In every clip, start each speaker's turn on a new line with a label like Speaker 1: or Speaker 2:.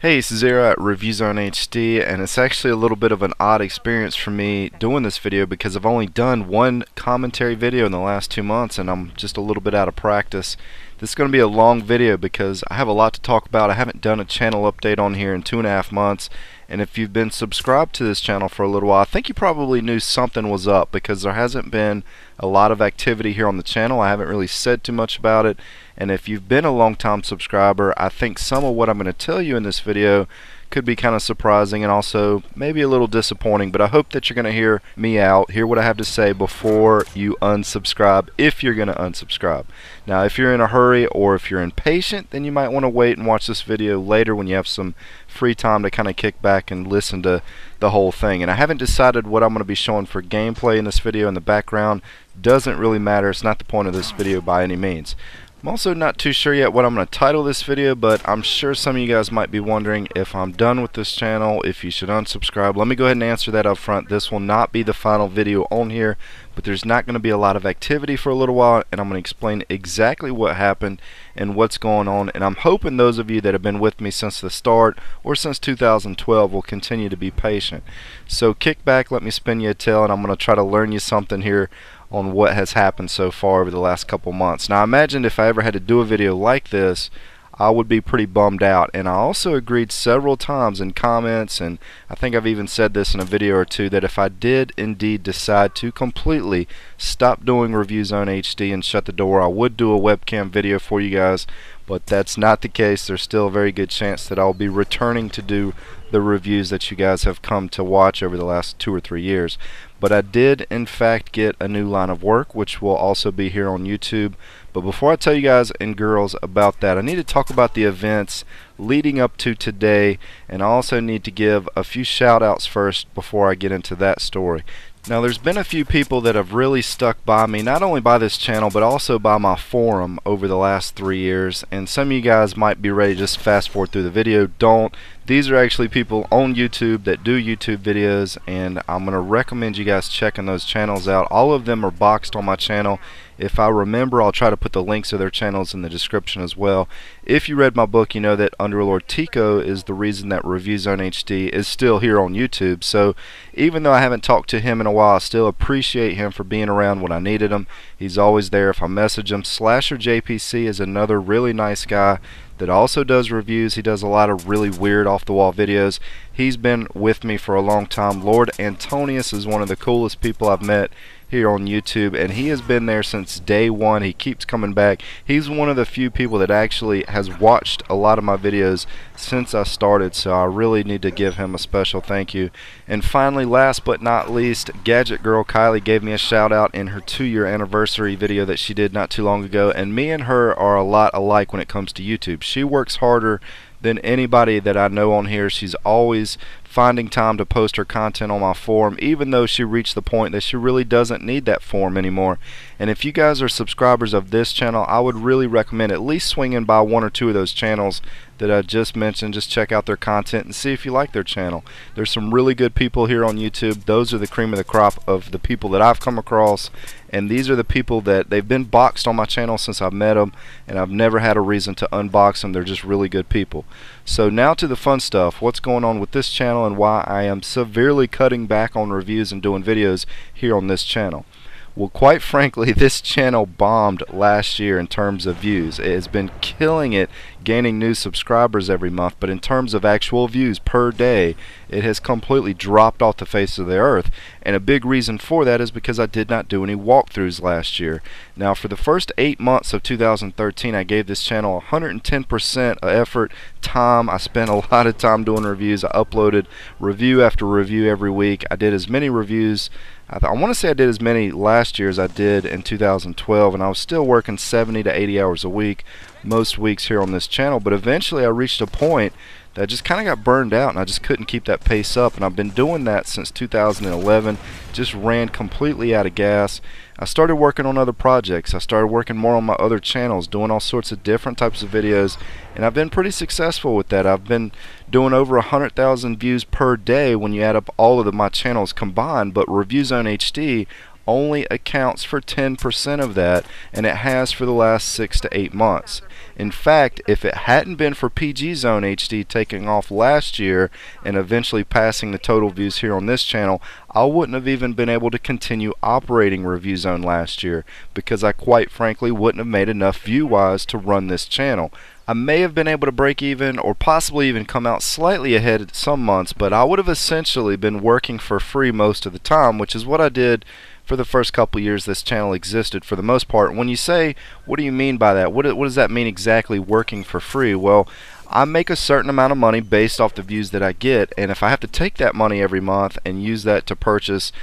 Speaker 1: Hey, it's Zer0 at ReviewZoneHD, and it's actually a little bit of an odd experience for me doing this video because I've only done one commentary video in the last 2 months and I'm just a little bit out of practice. This is going to be a long video because I have a lot to talk about. I haven't done a channel update on here in 2.5 months, and if you've been subscribed to this channel for a little while, I think you probably knew something was up because there hasn't been a lot of activity here on the channel. I haven't really said too much about it, and if you've been a long time subscriber, I think some of what I'm going to tell you in this video could be kind of surprising and also maybe a little disappointing, but I hope that you're going to hear me out, hear what I have to say before you unsubscribe, if you're going to unsubscribe. Now, if you're in a hurry or if you're impatient, then you might want to wait and watch this video later when you have some free time to kind of kick back and listen to the whole thing. And I haven't decided what I'm going to be showing for gameplay in this video in the background. Doesn't really matter. It's not the point of this video by any means. I'm also not too sure yet what I'm going to title this video, but I'm sure some of you guys might be wondering if I'm done with this channel, if you should unsubscribe. Let me go ahead and answer that up front. This will not be the final video on here, but there's not going to be a lot of activity for a little while, and I'm going to explain exactly what happened and what's going on. And I'm hoping those of you that have been with me since the start or since 2012 will continue to be patient. So kick back, let me spin you a tale, and I'm going to try to learn you something here on what has happened so far over the last couple months. Now, I imagined if I ever had to do a video like this, I would be pretty bummed out, and I also agreed several times in comments, and I think I've even said this in a video or two, that if I did indeed decide to completely stop doing ReviewZoneHD and shut the door, I would do a webcam video for you guys, but that's not the case. There's still a very good chance that I'll be returning to do the reviews that you guys have come to watch over the last 2 or 3 years. But I did in fact get a new line of work, which will also be here on YouTube. But before I tell you guys and girls about that, I need to talk about the events leading up to today, and I also need to give a few shout outs first before I get into that story. Now, there's been a few people that have really stuck by me, not only by this channel but also by my forum over the last 3 years, and some of you guys might be ready to just fast forward through the video. Don't. These are actually people on YouTube that do YouTube videos, and I'm going to recommend you guys checking those channels out. All of them are boxed on my channel. If I remember, I'll try to put the links to their channels in the description as well. If you read my book, you know that Underlord Tico is the reason that ReviewZoneHD is still here on YouTube. So even though I haven't talked to him in a while, I still appreciate him for being around when I needed him. He's always there if I message him. Slasher JPC is another really nice guy that also does reviews. He does a lot of really weird off-the-wall videos. He's been with me for a long time. Lord Antonius is one of the coolest people I've met here on YouTube, and he has been there since day one. He keeps coming back. He's one of the few people that actually has watched a lot of my videos since I started, so I really need to give him a special thank you. And finally, last but not least, Gadget Girl Kylie gave me a shout out in her 2-year anniversary video that she did not too long ago, and me and her are a lot alike when it comes to YouTube. She works harder than anybody that I know on here. She's always finding time to post her content on my forum, even though she reached the point that she really doesn't need that forum anymore. And if you guys are subscribers of this channel, I would really recommend at least swinging by 1 or 2 of those channels that I just mentioned. Just check out their content and see if you like their channel. There's some really good people here on YouTube. Those are the cream of the crop of the people that I've come across, and these are the people that they've been boxed on my channel since I've met them, and I've never had a reason to unbox them. They're just really good people. So now to the fun stuff. What's going on with this channel and why I am severely cutting back on reviews and doing videos here on this channel. Well, quite frankly, this channel bombed last year in terms of views. It has been killing it, gaining new subscribers every month, but in terms of actual views per day, it has completely dropped off the face of the earth. And a big reason for that is because I did not do any walkthroughs last year. Now, for the first 8 months of 2013, I gave this channel 110% effort, time. I spent a lot of time doing reviews. I uploaded review after review every week. I did as many reviews, I want to say I did as many last year as I did in 2012, and I was still working 70 to 80 hours a week most weeks here on this channel. But eventually I reached a point that I just kind of got burned out, and I just couldn't keep that pace up, and I've been doing that since 2011. Just ran completely out of gas. I started working on other projects. I started working more on my other channels, doing all sorts of different types of videos, and I've been pretty successful with that. I've been doing over 100,000 views per day when you add up all of my channels combined, but ReviewZoneHD only accounts for 10% of that, and it has for the last 6 to 8 months. In fact, if it hadn't been for ReviewZoneHD taking off last year and eventually passing the total views here on this channel, I wouldn't have even been able to continue operating ReviewZone last year, because I quite frankly wouldn't have made enough view-wise to run this channel. I may have been able to break even or possibly even come out slightly ahead some months, but I would have essentially been working for free most of the time, which is what I did for the first couple years this channel existed for the most part. When you say, what do you mean by that? What does that mean exactly, working for free? Well, I make a certain amount of money based off the views that I get, and if I have to take that money every month and use that to purchase,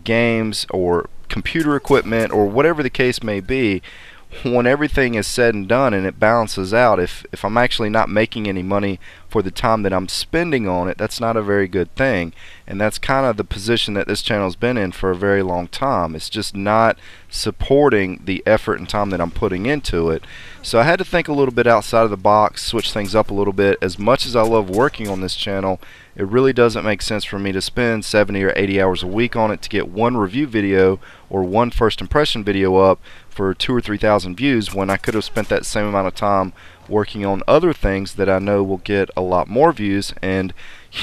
Speaker 1: games or computer equipment or whatever the case may be, when everything is said and done and it balances out, if I'm actually not making any money for the time that I'm spending on it, that's not a very good thing. And that's kind of the position that this channel's been in for a very long time. It's just not supporting the effort and time that I'm putting into it. So I had to think a little bit outside of the box, switch things up a little bit. As much as I love working on this channel, it really doesn't make sense for me to spend 70 or 80 hours a week on it to get one review video or one first impression video up for 2,000 or 3,000 views, when I could have spent that same amount of time working on other things that I know will get a lot more views and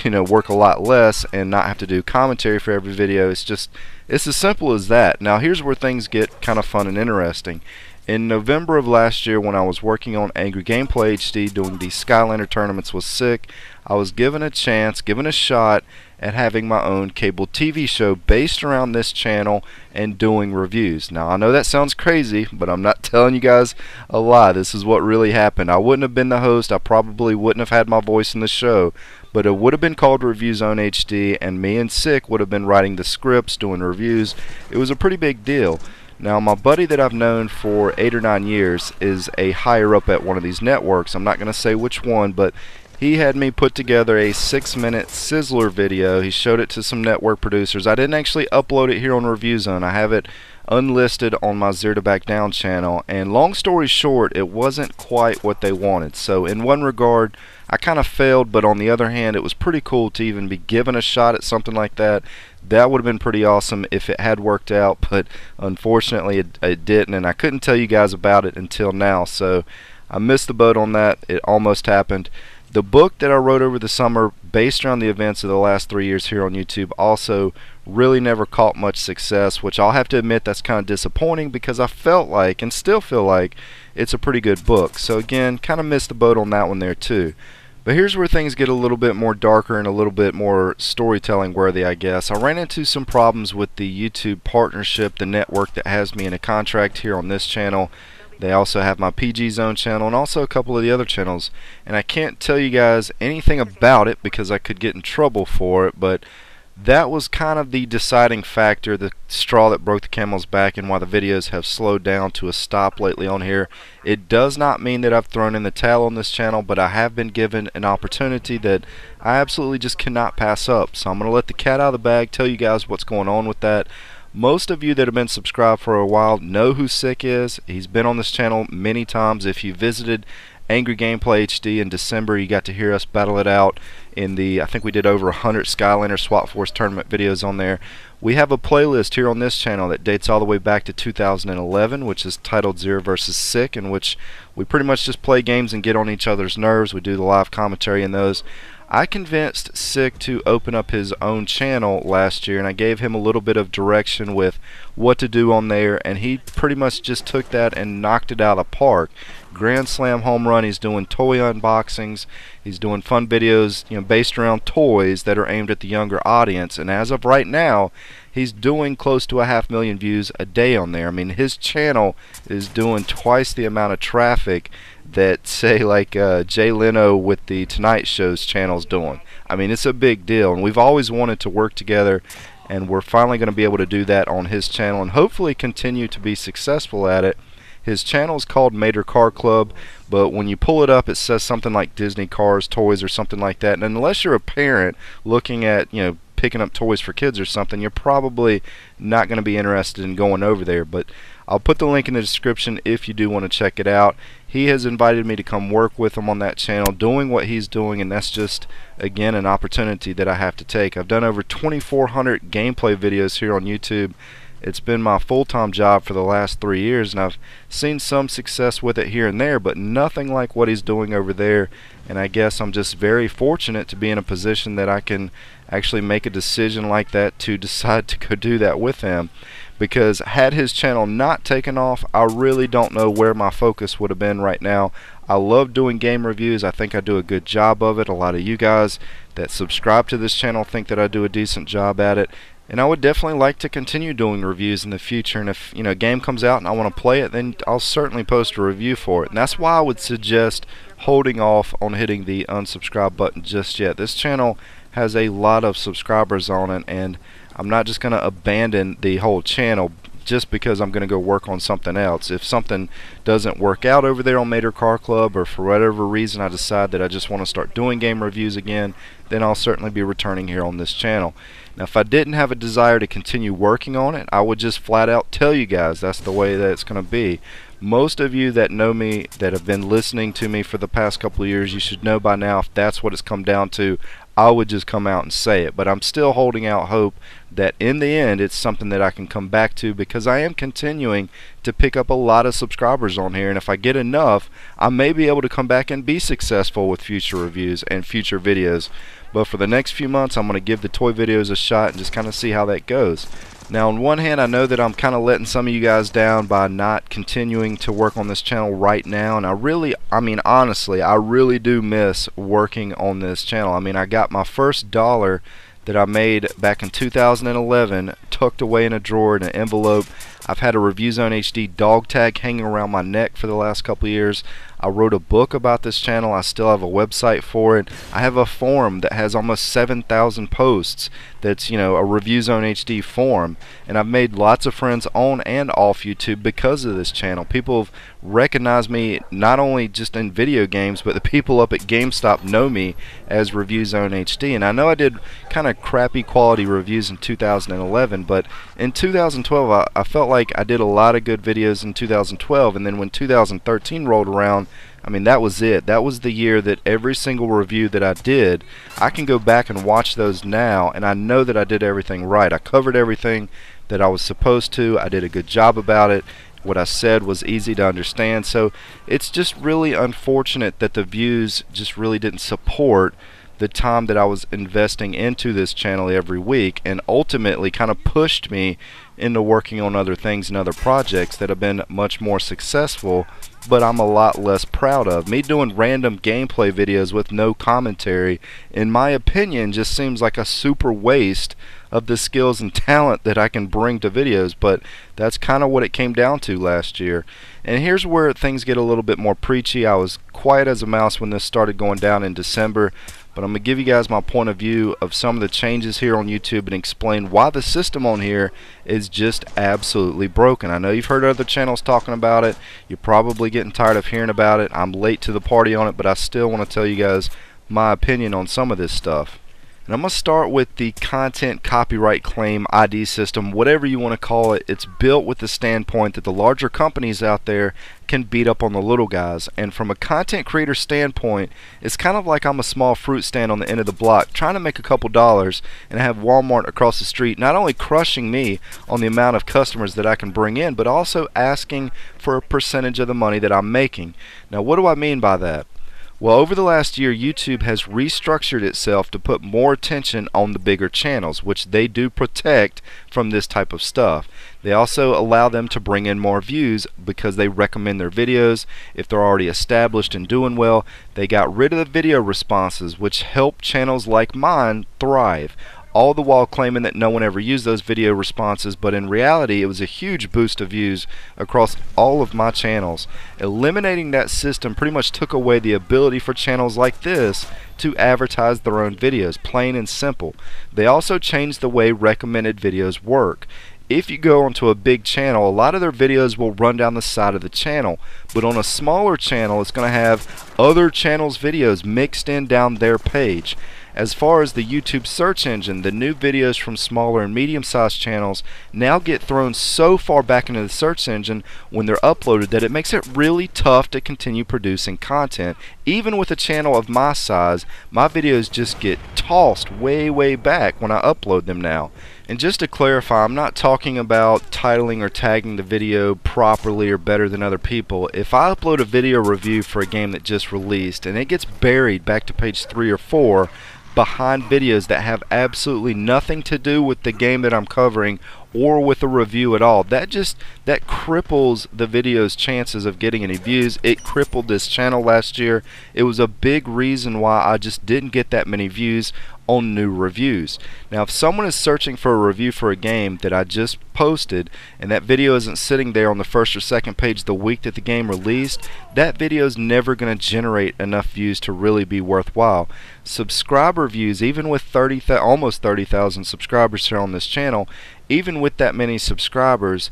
Speaker 1: work a lot less and not have to do commentary for every video. It's as simple as that. Now here's where things get kind of fun and interesting. In November of last year, when I was working on Angry Gameplay HD doing the Skylander tournaments with Sick, I was given a chance, given a shot at having my own cable TV show based around this channel and doing reviews. Now I know that sounds crazy, but I'm not telling you guys a lie. This is what really happened. I wouldn't have been the host. I probably wouldn't have had my voice in the show, but it would have been called ReviewZoneHD, and me and Sick would have been writing the scripts, doing reviews. It was a pretty big deal. Now my buddy that I've known for 8 or 9 years is a higher up at one of these networks. I'm not going to say which one, but he had me put together a 6-minute sizzler video. He showed it to some network producers. I didn't actually upload it here on ReviewZone. I have it unlisted on my Zer0 Back Down channel, and long story short, it wasn't quite what they wanted. So in one regard, I kind of failed, but on the other hand, it was pretty cool to even be given a shot at something like that. That would have been pretty awesome if it had worked out, but unfortunately it didn't, and I couldn't tell you guys about it until now. So I missed the boat on that. It almost happened. The book that I wrote over the summer based around the events of the last 3 years here on YouTube also really never caught much success, which I'll have to admit that's kind of disappointing, because I felt like, and still feel like, it's a pretty good book. So again, kind of missed the boat on that one there too. But here's where things get a little bit more darker and a little bit more storytelling worthy, I guess. I ran into some problems with the YouTube partnership, the network that has me in a contract here on this channel. They also have my PG Zone channel and also a couple of the other channels, and I can't tell you guys anything about it because I could get in trouble for it, but that was kind of the deciding factor, the straw that broke the camel's back, and why the videos have slowed down to a stop lately on here. It does not mean that I've thrown in the towel on this channel, but I have been given an opportunity that I absolutely just cannot pass up. So I'm going to let the cat out of the bag, tell you guys what's going on with that. Most of you that have been subscribed for a while know who Sick is. He's been on this channel many times. If you visited Angry Gameplay HD in December, you got to hear us battle it out in the, I think we did over 100 Skylander SWAT Force tournament videos on there. We have a playlist here on this channel that dates all the way back to 2011, which is titled Zer0 vs. Sick, in which we pretty much just play games and get on each other's nerves. We do the live commentary in those. I convinced Sick to open up his own channel last year, and I gave him a little bit of direction with what to do on there, and he pretty much just took that and knocked it out of the park. Grand slam home run. He's doing toy unboxings. He's doing fun videos, based around toys that are aimed at the younger audience, and as of right now, he's doing close to 500,000 views a day on there. I mean, his channel is doing twice the amount of traffic that, say, like Jay Leno with the Tonight Show's channel's doing. I mean, it's a big deal, and we've always wanted to work together, and we're finally going to be able to do that on his channel and hopefully continue to be successful at it. His channel is called matercarclub, but when you pull it up, it says something like Disney Cars, Toys, or something like that. And unless you're a parent looking at, picking up toys for kids or something, you're probably not going to be interested in going over there. But I'll put the link in the description if you do want to check it out. He has invited me to come work with him on that channel, doing what he's doing, and that's just, again, an opportunity that I have to take. I've done over 2,400 gameplay videos here on YouTube, It's been my full-time job for the last 3 years, and I've seen some success with it here and there, but nothing like what he's doing over there. And I guess I'm just very fortunate to be in a position that I can actually make a decision like that to decide to go do that with him. Because had his channel not taken off, I really don't know where my focus would have been right now. I love doing game reviews. I think I do a good job of it. A lot of you guys that subscribe to this channel think that I do a decent job at it. And I would definitely like to continue doing reviews in the future. And if a game comes out and I want to play it, then I'll certainly post a review for it. And that's why I would suggest holding off on hitting the unsubscribe button just yet. This channel has a lot of subscribers on it, and I'm not just going to abandon the whole channel just because I'm going to go work on something else. If something doesn't work out over there on matercarclub, or for whatever reason I decide that I just want to start doing game reviews again, then I'll certainly be returning here on this channel. Now, if I didn't have a desire to continue working on it, I would just flat out tell you guys that's the way that it's going to be. Most of you that know me, that have been listening to me for the past couple of years, you should know by now if that's what it's come down to, I would just come out and say it. But I'm still holding out hope that in the end it's something that I can come back to, because I am continuing to pick up a lot of subscribers on here, and if I get enough, I may be able to come back and be successful with future reviews and future videos. But for the next few months, I'm going to give the toy videos a shot and just kind of see how that goes. Now, on one hand, I know that I'm kind of letting some of you guys down by not continuing to work on this channel right now, and honestly, I really do miss working on this channel. I got my first dollar that I made back in 2011 tucked away in a drawer in an envelope. I've had a ReviewZoneHD dog tag hanging around my neck for the last couple of years. I wrote a book about this channel. I still have a website for it. I have a forum that has almost 7,000 posts. That's, a ReviewZoneHD forum, and I've made lots of friends on and off YouTube because of this channel. People have recognized me not only just in video games, but the people up at GameStop know me as ReviewZoneHD. And I know I did kind of crappy quality reviews in 2011, but in 2012 I felt like I did a lot of good videos in 2012, and then when 2013 rolled around, that was it. That was the year that every single review that I did, I can go back and watch those now, and I know that I did everything right. I covered everything that I was supposed to. I did a good job about it. What I said was easy to understand. So it's just really unfortunate that the views just really didn't support the time that I was investing into this channel every week, and ultimately kind of pushed me into working on other things and other projects that have been much more successful, but I'm a lot less proud of. Me doing random gameplay videos with no commentary, in my opinion, just seems like a super waste of the skills and talent that I can bring to videos, but that's kind of what it came down to last year. And here's where things get a little bit more preachy. I was quiet as a mouse when this started going down in December, but I'm going to give you guys my point of view of some of the changes here on YouTube and explain why the system on here is just absolutely broken. I know you've heard other channels talking about it. You're probably getting tired of hearing about it. I'm late to the party on it, but I still want to tell you guys my opinion on some of this stuff. And I'm going to start with the content copyright claim ID system, whatever you want to call it. It's built with the standpoint that the larger companies out there can beat up on the little guys. And from a content creator standpoint, it's kind of like I'm a small fruit stand on the end of the block trying to make a couple dollars, and have Walmart across the street not only crushing me on the amount of customers that I can bring in, but also asking for a percentage of the money that I'm making. Now, what do I mean by that? Well, over the last year, YouTube has restructured itself to put more attention on the bigger channels, which they do protect from this type of stuff. They also allow them to bring in more views because they recommend their videos. If they're already established and doing well, they got rid of the video responses, which help channels like mine thrive. All the while claiming that no one ever used those video responses, but in reality it was a huge boost of views across all of my channels. Eliminating that system pretty much took away the ability for channels like this to advertise their own videos, plain and simple. They also changed the way recommended videos work. If you go onto a big channel, a lot of their videos will run down the side of the channel, but on a smaller channel it's going to have other channels' videos mixed in down their page. As far as the YouTube search engine, the new videos from smaller and medium-sized channels now get thrown so far back into the search engine when they're uploaded that it makes it really tough to continue producing content. Even with a channel of my size, my videos just get tossed way back when I upload them now. And just to clarify, I'm not talking about titling or tagging the video properly or better than other people. If I upload a video review for a game that just released and it gets buried back to page 3 or 4 behind videos that have absolutely nothing to do with the game that I'm covering or with a review at all, that cripples the video's chances of getting any views. It crippled this channel last year. It was a big reason why I just didn't get that many views on new reviews. Now, if someone is searching for a review for a game that I just posted and that video isn't sitting there on the first or second page the week that the game released, that video is never going to generate enough views to really be worthwhile. Subscriber views, even with almost 30,000 subscribers here on this channel, even with that many subscribers,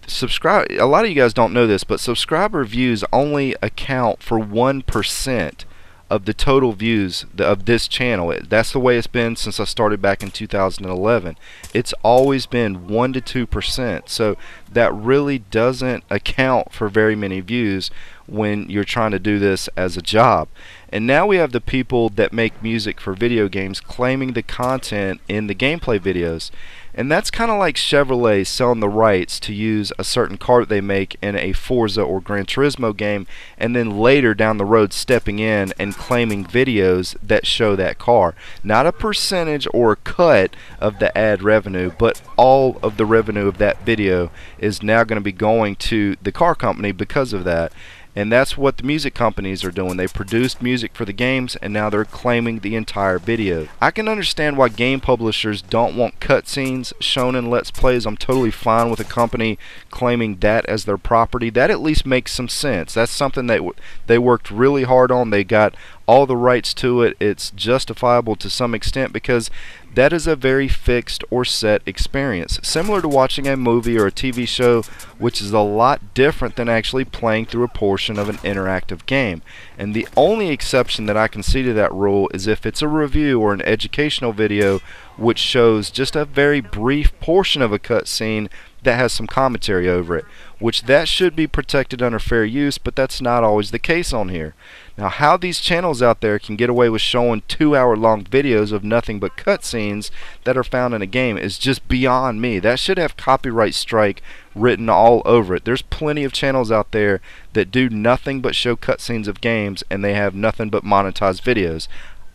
Speaker 1: a lot of you guys don't know this, but subscriber views only account for 1% of the total views of this channel. That's the way it's been since I started back in 2011. It's always been 1 to 2%. So that really doesn't account for very many views when you're trying to do this as a job. And now we have the people that make music for video games claiming the content in the gameplay videos. And that's kind of like Chevrolet selling the rights to use a certain car that they make in a Forza or Gran Turismo game, and then later down the road stepping in and claiming videos that show that car. Not a percentage or a cut of the ad revenue, but all of the revenue of that video is now going to be going to the car company because of that. And that's what the music companies are doing. They produced music for the games and now they're claiming the entire video. I can understand why game publishers don't want cutscenes shown in Let's Plays. I'm totally fine with a company claiming that as their property. That at least makes some sense. That's something that they worked really hard on. They got all the rights to it. It's justifiable to some extent because that is a very fixed or set experience, similar to watching a movie or a TV show, which is a lot different than actually playing through a portion of an interactive game. And the only exception that I can see to that rule is if it's a review or an educational video which shows just a very brief portion of a cutscene that has some commentary over it, which that should be protected under fair use, but that's not always the case on here. Now, how these channels out there can get away with showing 2-hour-long videos of nothing but cutscenes that are found in a game is just beyond me. That should have copyright strike written all over it. There's plenty of channels out there that do nothing but show cutscenes of games and they have nothing but monetized videos.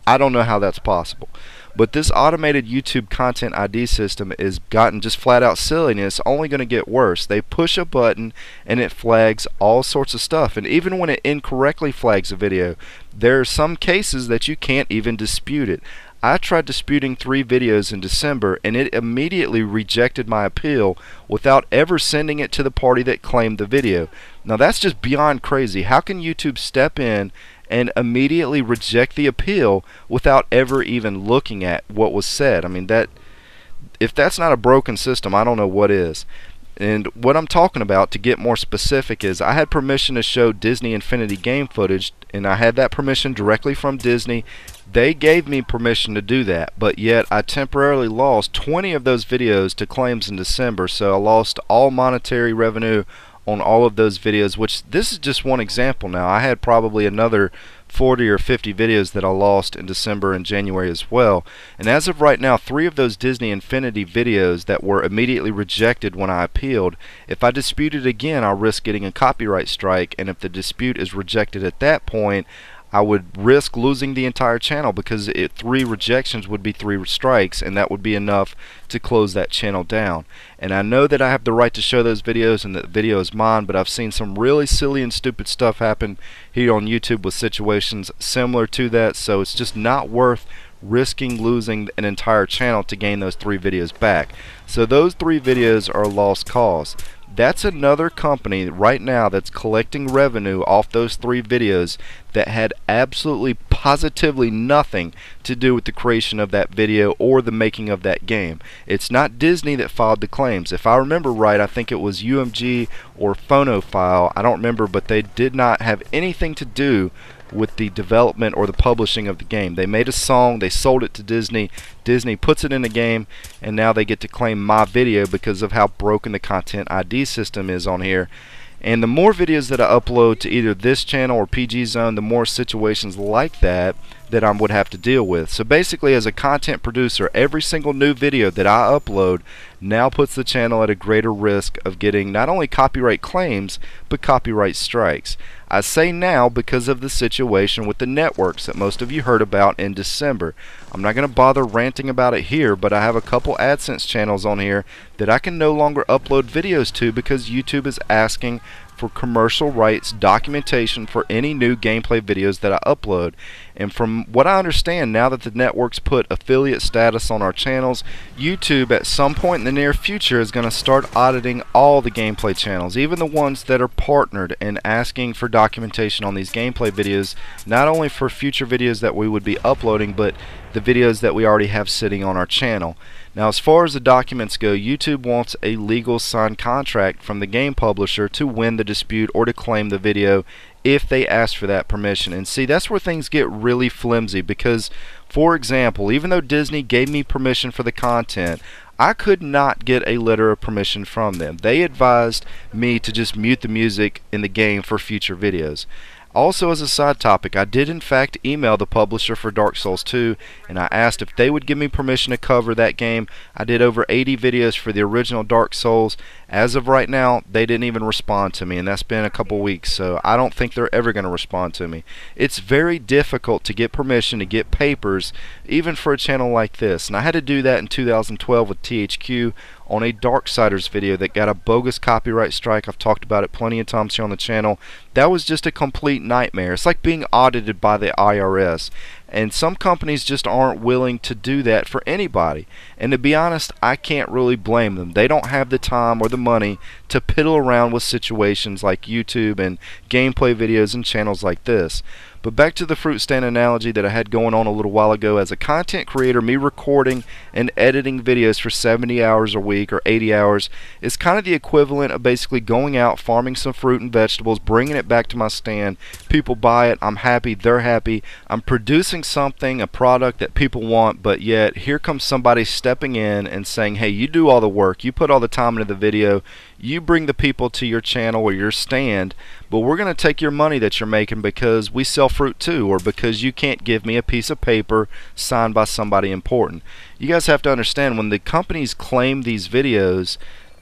Speaker 1: I don't know how that's possible. But this automated YouTube content ID system has gotten just flat out silly, and it's only going to get worse. They push a button and it flags all sorts of stuff, and even when it incorrectly flags a video, there are some cases that you can't even dispute it. I tried disputing 3 videos in December and it immediately rejected my appeal without ever sending it to the party that claimed the video. Now that's just beyond crazy. How can YouTube step in and immediately reject the appeal without ever even looking at what was said? I mean, if that's not a broken system, I don't know what is. And what I'm talking about, to get more specific, is I had permission to show Disney Infinity game footage, and I had that permission directly from Disney. They gave me permission to do that, but yet I temporarily lost 20 of those videos to claims in December, so I lost all monetary revenue on all of those videos, which this is just one example. Now I had probably another 40 or 50 videos that I lost in December and January as well, and as of right now 3 of those Disney Infinity videos that were immediately rejected when I appealed, if I dispute it again I'll risk getting a copyright strike, and if the dispute is rejected at that point I would risk losing the entire channel, because 3 rejections would be 3 strikes, and that would be enough to close that channel down. And I know that I have the right to show those videos and that the video is mine, but I've seen some really silly and stupid stuff happen here on YouTube with situations similar to that, so it's just not worth risking losing an entire channel to gain those 3 videos back. So those 3 videos are a lost cause. That's another company right now that's collecting revenue off those 3 videos that had absolutely positively nothing to do with the creation of that video or the making of that game. It's not Disney that filed the claims. If I remember right, I think it was UMG or Phonophile, I don't remember, but they did not have anything to do with the development or the publishing of the game. They made a song, they sold it to Disney, Disney puts it in the game, and now they get to claim my video because of how broken the content ID system is on here. And the more videos that I upload to either this channel or PG Zone, the more situations like that I would have to deal with. So basically, as a content producer, every single new video that I upload now puts the channel at a greater risk of getting not only copyright claims, but copyright strikes. I say now because of the situation with the networks that most of you heard about in December. I'm not going to bother ranting about it here, but I have a couple AdSense channels on here that I can no longer upload videos to because YouTube is asking for commercial rights documentation for any new gameplay videos that I upload. And from what I understand, now that the networks put affiliate status on our channels, YouTube at some point in the near future is going to start auditing all the gameplay channels, even the ones that are partnered, and asking for documentation on these gameplay videos, not only for future videos that we would be uploading, but the videos that we already have sitting on our channel. Now, as far as the documents go, YouTube wants a legal signed contract from the game publisher to win the dispute or to claim the video if they ask for that permission. And see, that's where things get really flimsy because, for example, even though Disney gave me permission for the content, I could not get a letter of permission from them. They advised me to just mute the music in the game for future videos. Also, as a side topic, I did in fact email the publisher for Dark Souls 2 and I asked if they would give me permission to cover that game. I did over 80 videos for the original Dark Souls. As of right now, they didn't even respond to me, and that's been a couple weeks, so I don't think they're ever going to respond to me. It's very difficult to get permission to get papers, even for a channel like this, and I had to do that in 2012 with THQ on a Darksiders video that got a bogus copyright strike. I've talked about it plenty of times here on the channel. That was just a complete nightmare. It's like being audited by the IRS. And some companies just aren't willing to do that for anybody. And to be honest, I can't really blame them. They don't have the time or the money to piddle around with situations like YouTube and gameplay videos and channels like this. But back to the fruit stand analogy that I had going on a little while ago. As a content creator, me recording and editing videos for 70 hours a week or 80 hours is kind of the equivalent of basically going out, farming some fruit and vegetables, bringing it back to my stand. People buy it, I'm happy, they're happy. I'm producing something, a product that people want, but yet here comes somebody stepping in and saying, hey, you do all the work, you put all the time into the video, you bring the people to your channel or your stand, but we're going to take your money that you're making because we sell fruit too, or because you can't give me a piece of paper signed by somebody important. You guys have to understand, when the companies claim these videos,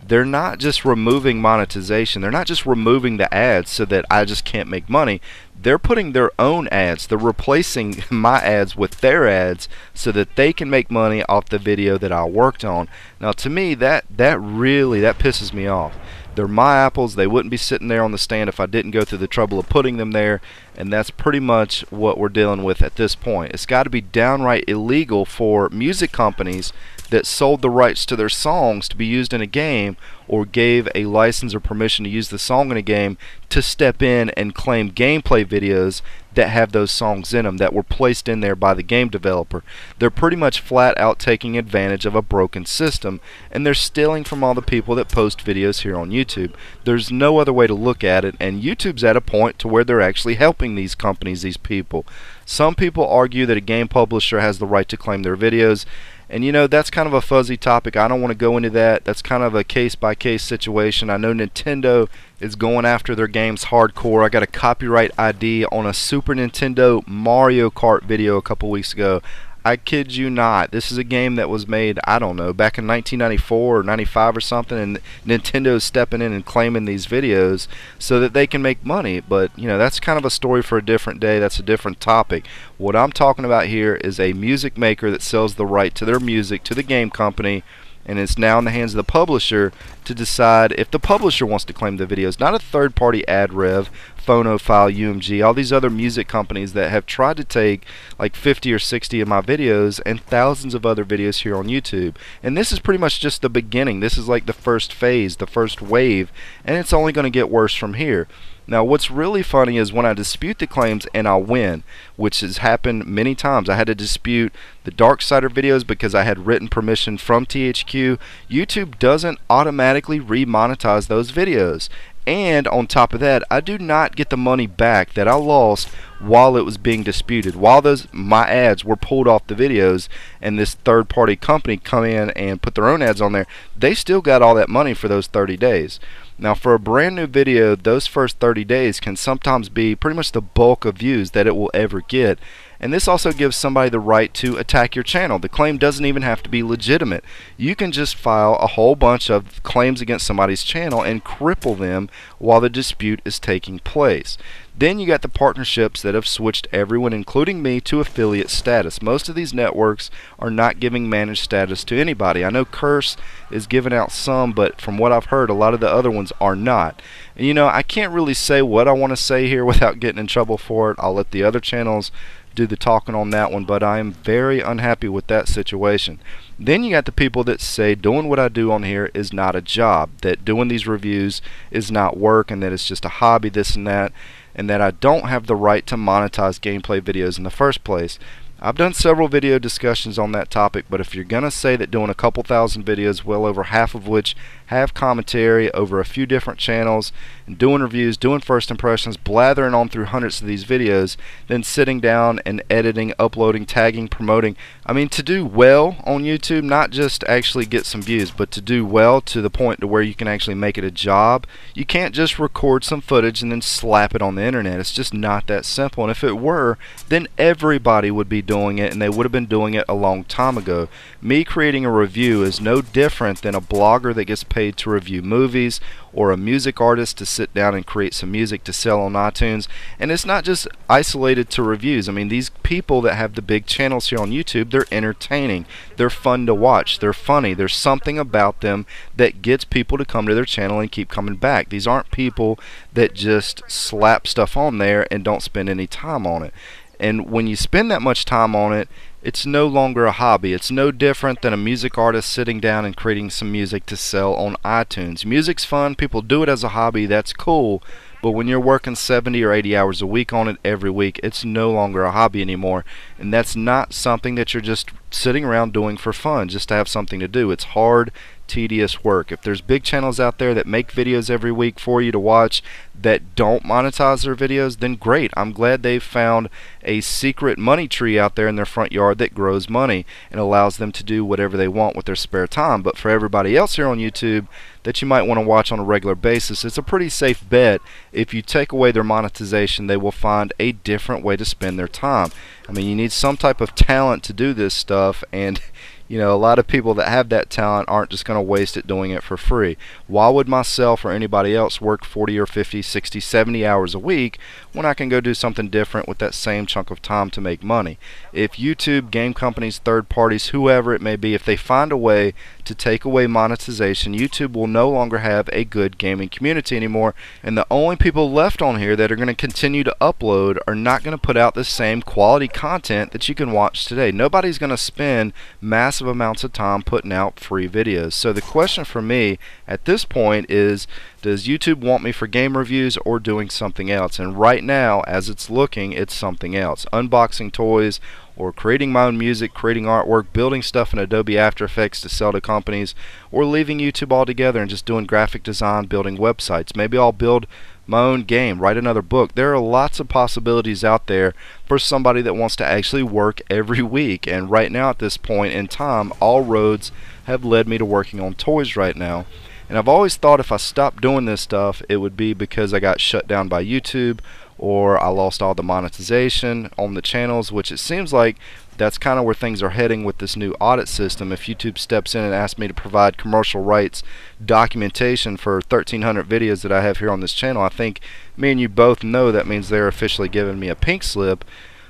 Speaker 1: they're not just removing monetization, they're not just removing the ads so that I just can't make money. They're putting their own ads, they're replacing my ads with their ads so that they can make money off the video that I worked on. Now to me, that really pisses me off. They're my apples, they wouldn't be sitting there on the stand if I didn't go through the trouble of putting them there, and that's pretty much what we're dealing with at this point. It's got to be downright illegal for music companies that sold the rights to their songs to be used in a game, or gave a license or permission to use the song in a game, to step in and claim gameplay videos that have those songs in them that were placed in there by the game developer. They're pretty much flat out taking advantage of a broken system, and they're stealing from all the people that post videos here on YouTube. There's no other way to look at it, and YouTube's at a point to where they're actually helping these companies, these people. Some people argue that a game publisher has the right to claim their videos, and you know, that's kind of a fuzzy topic. I don't want to go into that. That's kind of a case-by-case situation. I know Nintendo is going after their games hardcore. I got a copyright ID on a Super Nintendo Mario Kart video a couple weeks ago. I kid you not. This is a game that was made, I don't know, back in 1994 or 95 or something, and Nintendo's stepping in and claiming these videos so that they can make money. But, you know, that's kind of a story for a different day. That's a different topic. What I'm talking about here is a music maker that sells the right to their music to the game company, and it's now in the hands of the publisher to decide if the publisher wants to claim the videos, not a third-party AdRev, Phonophile, UMG, all these other music companies that have tried to take like 50 or 60 of my videos and thousands of other videos here on YouTube. And this is pretty much just the beginning. This is like the first phase, the first wave, and it's only going to get worse from here. Now, what's really funny is when I dispute the claims and I win, which has happened many times. I had to dispute the Darksider videos because I had written permission from THQ. YouTube doesn't automatically remonetize those videos. And on top of that, I do not get the money back that I lost while it was being disputed, while my ads were pulled off the videos, and this third-party company come in and put their own ads on there. They still got all that money for those 30 days. Now, for a brand new video, those first 30 days can sometimes be pretty much the bulk of views that it will ever get. And this also gives somebody the right to attack your channel. The claim doesn't even have to be legitimate. You can just file a whole bunch of claims against somebody's channel and cripple them while the dispute is taking place. Then you got the partnerships that have switched everyone, including me, to affiliate status. Most of these networks are not giving managed status to anybody. I know Curse is giving out some, but from what I've heard, a lot of the other ones are not. And you know, I can't really say what I want to say here without getting in trouble for it. I'll let the other channels do the talking on that one, but I am very unhappy with that situation. Then you got the people that say doing what I do on here is not a job, that doing these reviews is not work, and that it's just a hobby, this and that I don't have the right to monetize gameplay videos in the first place. I've done several video discussions on that topic, but if you're gonna say that doing a couple thousand videos, well over half of which have commentary over a few different channels, and doing reviews, doing first impressions, blathering on through hundreds of these videos, then sitting down and editing, uploading, tagging, promoting, I mean, to do well on YouTube, not just actually get some views, but to do well to the point to where you can actually make it a job, you can't just record some footage and then slap it on the internet. It's just not that simple, and if it were, then everybody would be doing it, and they would have been doing it a long time ago. Me creating a review is no different than a blogger that gets paid to review movies, or a music artist to sit down and create some music to sell on iTunes. And it's not just isolated to reviews. I mean, these people that have the big channels here on YouTube, they're entertaining, they're fun to watch, they're funny, there's something about them that gets people to come to their channel and keep coming back. These aren't people that just slap stuff on there and don't spend any time on it. And when you spend that much time on it, it's no longer a hobby. It's no different than a music artist sitting down and creating some music to sell on iTunes. Music's fun, people do it as a hobby, that's cool, but when you're working 70 or 80 hours a week on it every week, it's no longer a hobby anymore, and that's not something that you're just sitting around doing for fun, just to have something to do. It's hard, tedious work. If there's big channels out there that make videos every week for you to watch that don't monetize their videos, then great. I'm glad they've found a secret money tree out there in their front yard that grows money and allows them to do whatever they want with their spare time. But for everybody else here on YouTube that you might want to watch on a regular basis, it's a pretty safe bet if you take away their monetization, they will find a different way to spend their time. I mean, you need some type of talent to do this stuff, and you know, a lot of people that have that talent aren't just going to waste it doing it for free. Why would myself or anybody else work 40 or 50, 60, 70 hours a week when I can go do something different with that same chunk of time to make money? If YouTube, game companies, third parties, whoever it may be, if they find a way to take away monetization, YouTube will no longer have a good gaming community anymore, and the only people left on here that are going to continue to upload are not going to put out the same quality content that you can watch today. Nobody's going to spend massive amounts of time putting out free videos. So the question for me at this point is, does YouTube want me for game reviews or doing something else? And right now, as it's looking, it's something else. Unboxing toys, or creating my own music, creating artwork, building stuff in Adobe After Effects to sell to companies, or leaving YouTube altogether and just doing graphic design, building websites. Maybe I'll build my own game, write another book. There are lots of possibilities out there for somebody that wants to actually work every week, and right now at this point in time, all roads have led me to working on toys right now. And I've always thought if I stopped doing this stuff, it would be because I got shut down by YouTube, or I lost all the monetization on the channels, which it seems like that's kind of where things are heading with this new audit system. If YouTube steps in and asks me to provide commercial rights documentation for 1,300 videos that I have here on this channel, I think me and you both know that means they're officially giving me a pink slip.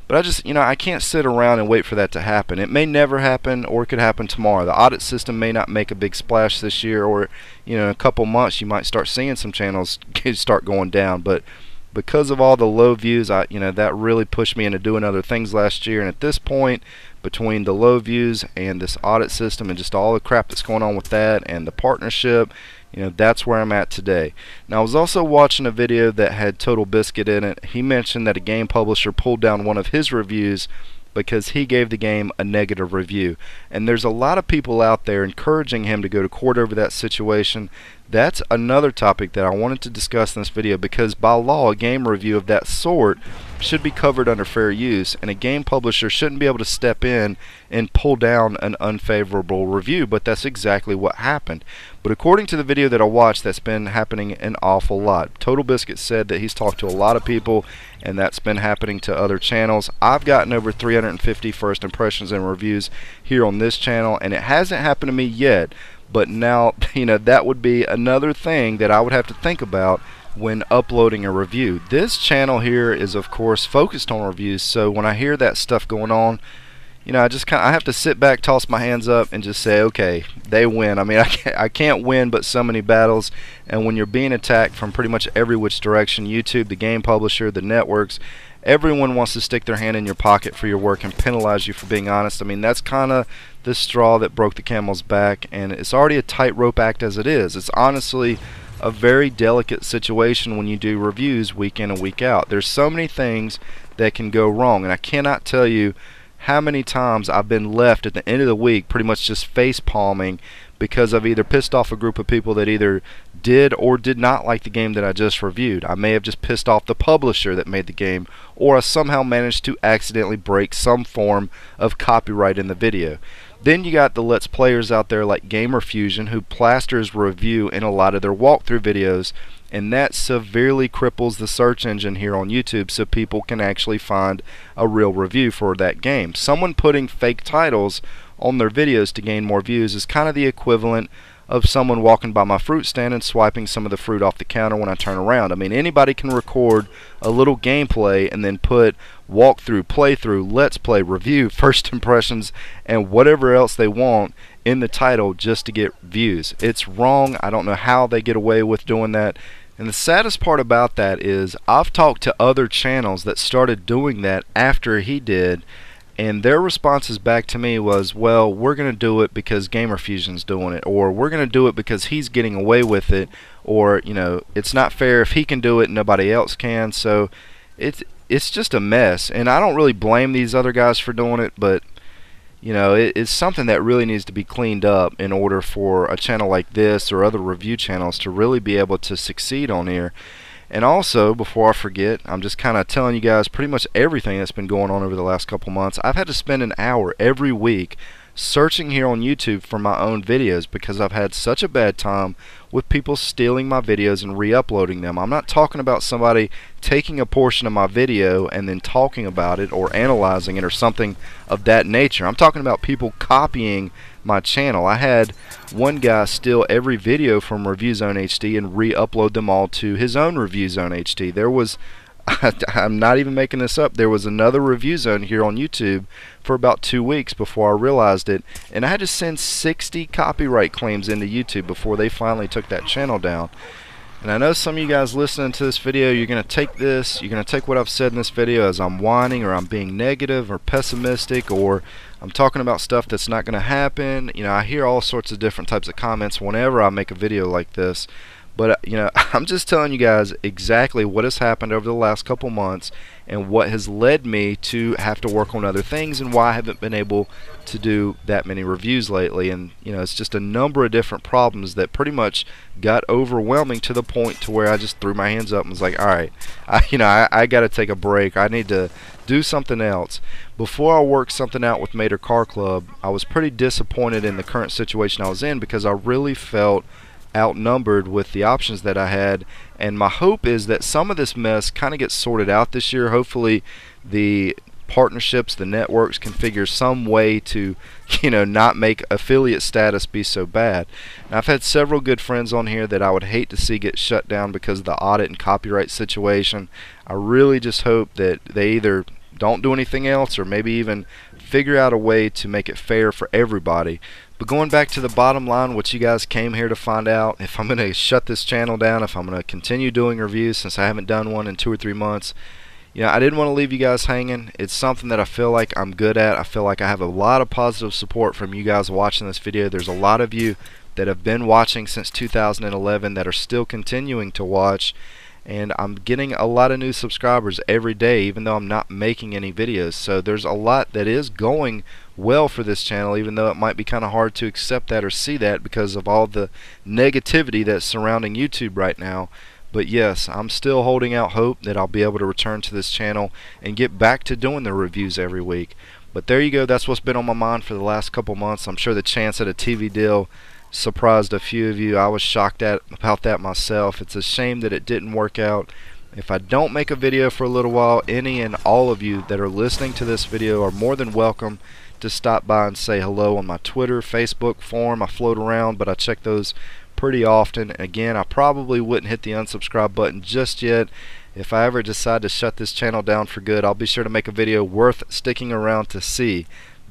Speaker 1: But I just, you know, I can't sit around and wait for that to happen. It may never happen, or it could happen tomorrow. The audit system may not make a big splash this year, or, you know, in a couple months you might start seeing some channels start going down. But because of all the low views, that really pushed me into doing other things last year. And at this point, between the low views and this audit system and just all the crap that's going on with that and the partnership, that's where I'm at today. Now, I was also watching a video that had Total Biscuit in it. He mentioned that a game publisher pulled down one of his reviews because he gave the game a negative review. And there's a lot of people out there encouraging him to go to court over that situation. That's another topic that I wanted to discuss in this video, because by law a game review of that sort should be covered under fair use, and a game publisher shouldn't be able to step in and pull down an unfavorable review, but that's exactly what happened. But according to the video that I watched, that's been happening an awful lot. Total Biscuit said that he's talked to a lot of people, and that's been happening to other channels. I've gotten over 350 first impressions and reviews here on this channel, and it hasn't happened to me yet. But now, that would be another thing that I would have to think about when uploading a review. This channel here is, of course, focused on reviews, so when I hear that stuff going on, I have to sit back, toss my hands up, and just say, okay, they win. I mean, I can't win but so many battles, and when you're being attacked from pretty much every which direction, YouTube, the game publisher, the networks, everyone wants to stick their hand in your pocket for your work and penalize you for being honest. I mean, that's kind of the straw that broke the camel's back, and it's already a tightrope act as it is. It's honestly a very delicate situation when you do reviews week in and week out. There's so many things that can go wrong, and I cannot tell you how many times I've been left at the end of the week pretty much just face palming because I've either pissed off a group of people that either did or did not like the game that I just reviewed. I may have just pissed off the publisher that made the game, or I somehow managed to accidentally break some form of copyright in the video. Then you got the Let's Players out there like GamerFusion, who plasters review in a lot of their walkthrough videos, and that severely cripples the search engine here on YouTube, so people can actually find a real review for that game. Someone putting fake titles on their videos to gain more views is kind of the equivalent of someone walking by my fruit stand and swiping some of the fruit off the counter when I turn around. I mean, anybody can record a little gameplay and then put walkthrough, playthrough, let's play, review, first impressions, and whatever else they want in the title just to get views. It's wrong. I don't know how they get away with doing that. And the saddest part about that is I've talked to other channels that started doing that after he did, and their responses back to me was, well, we're going to do it because GamerFusion's doing it, or we're going to do it because he's getting away with it, or, it's not fair if he can do it and nobody else can. So it's just a mess, and I don't really blame these other guys for doing it, but it's something that really needs to be cleaned up in order for a channel like this or other review channels to really be able to succeed on here. And also, before I forget, I'm just kind of telling you guys pretty much everything that's been going on over the last couple months. I've had to spend an hour every week searching here on YouTube for my own videos because I've had such a bad time with people stealing my videos and re-uploading them. I'm not talking about somebody taking a portion of my video and then talking about it or analyzing it or something of that nature. I'm talking about people copying my channel. I had one guy steal every video from ReviewZoneHD and re-upload them all to his own ReviewZoneHD. There was I'm not even making this up. There was another Review Zone here on YouTube for about 2 weeks before I realized it, and I had to send 60 copyright claims into YouTube before they finally took that channel down. And I know some of you guys listening to this video, you're going to take what I've said in this video as I'm whining, or I'm being negative or pessimistic, or I'm talking about stuff that's not going to happen. I hear all sorts of different types of comments whenever I make a video like this. But I'm just telling you guys exactly what has happened over the last couple months and what has led me to have to work on other things, and why I haven't been able to do that many reviews lately. And it's just a number of different problems that pretty much got overwhelming to the point to where I just threw my hands up and was like, all right, I got to take a break. I need to do something else. Before I worked something out with matercarclub, I was pretty disappointed in the current situation I was in because I really felt outnumbered with the options that I had, and my hope is that some of this mess kind of gets sorted out this year. Hopefully the partnerships, the networks can figure some way to not make affiliate status be so bad. Now, I've had several good friends on here that I would hate to see get shut down because of the audit and copyright situation. I really just hope that they either don't do anything else or maybe even figure out a way to make it fair for everybody. But going back to the bottom line, what you guys came here to find out, if I'm going to shut this channel down, if I'm going to continue doing reviews since I haven't done one in 2 or 3 months, I didn't want to leave you guys hanging. It's something that I feel like I'm good at. I feel like I have a lot of positive support from you guys watching this video. There's a lot of you that have been watching since 2011 that are still continuing to watch. and I'm getting a lot of new subscribers every day, even though I'm not making any videos. So there's a lot that is going well for this channel, even though it might be kind of hard to accept that or see that because of all the negativity that's surrounding YouTube right now. But yes, I'm still holding out hope that I'll be able to return to this channel and get back to doing the reviews every week. But there you go, that's what's been on my mind for the last couple months. I'm sure the chance at a TV deal surprised a few of you. I was shocked about that myself. It's a shame that it didn't work out. If I don't make a video for a little while, any and all of you that are listening to this video are more than welcome to stop by and say hello on my Twitter, Facebook, forum. I float around, but I check those pretty often. Again, I probably wouldn't hit the unsubscribe button just yet. If I ever decide to shut this channel down for good, I'll be sure to make a video worth sticking around to see.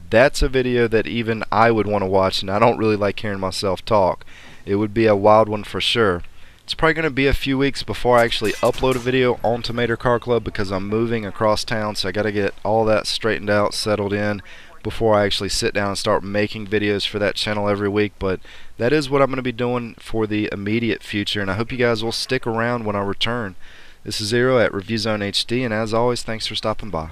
Speaker 1: That's a video that even I would want to watch, and I don't really like hearing myself talk. It would be a wild one for sure. It's probably going to be a few weeks before I actually upload a video onto matercarclub because I'm moving across town, so I got to get all that straightened out, settled in before I actually sit down and start making videos for that channel every week. But that is what I'm going to be doing for the immediate future, and I hope you guys will stick around when I return. This is Zer0 at ReviewZoneHD, and as always, thanks for stopping by.